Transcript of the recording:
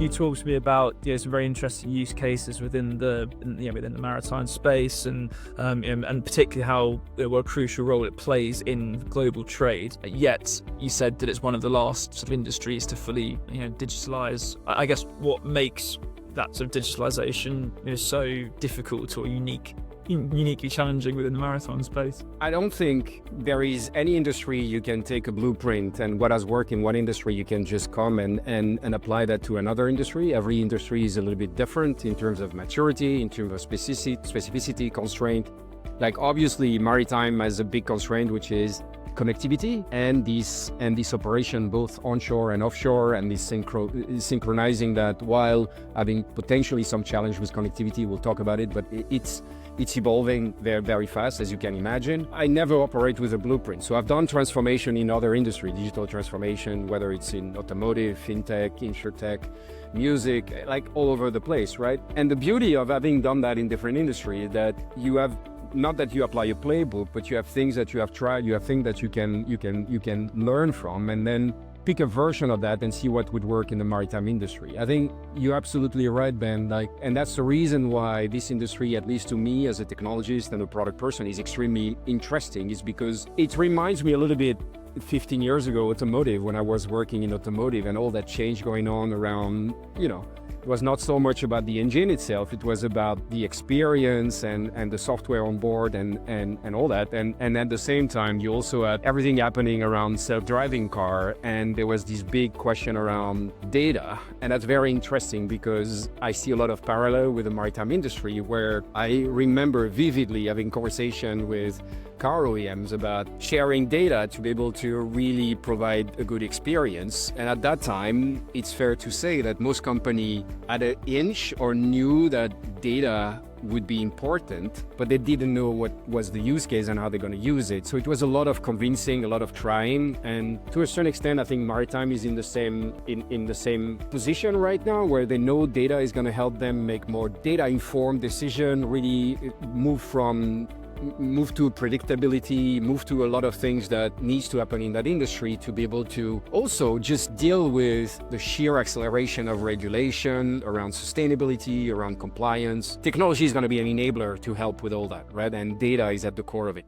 you talked to me about some very interesting use cases within the maritime space, and particularly how what a crucial role it plays in global trade. Yet you said that it's one of the last sort of industries to fully digitalize. I guess what makes that sort of digitalization so difficult or uniquely challenging within the maritime space? I don't think there is any industry you can take a blueprint and what has worked in one industry, you can just come and apply that to another industry. Every industry is a little bit different in terms of maturity, in terms of specificity, constraint. Like obviously maritime has a big constraint, which is connectivity and this operation both onshore and offshore, and this synchronizing that while having potentially some challenge with connectivity. We'll talk about it, but it's evolving very fast, as you can imagine. I never operate with a blueprint. So I've done transformation in other industry, digital transformation, whether it's in automotive, fintech, insuretech, music, like all over the place, right? And the beauty of having done that in different industries is that you have, not that you apply a playbook, but you have things that you have tried, you have things that you can learn from, and then pick a version of that and see what would work in the maritime industry. I think you're absolutely right, Ben. And that's the reason why this industry, at least to me as a technologist and a product person, is extremely interesting, is because it reminds me a little bit 15 years ago, automotive, when I was working in automotive and all that change going on around, it was not so much about the engine itself, it was about the experience and the software on board and all that. And at the same time, you also had everything happening around self-driving car, and there was this big question around data. And that's very interesting because I see a lot of parallel with the maritime industry, where I remember vividly having conversation with car OEMs about sharing data to be able to really provide a good experience. And at that time, it's fair to say that most companies had an inch or knew that data would be important, but they didn't know what was the use case and how they're going to use it. So it was a lot of convincing, a lot of trying, and to a certain extent, I think maritime is in the same position right now, where they know data is going to help them make more data-informed decision, really move to predictability, move to a lot of things that needs to happen in that industry to be able to also just deal with the sheer acceleration of regulation around sustainability, around compliance. Technology is going to be an enabler to help with all that, right? And data is at the core of it.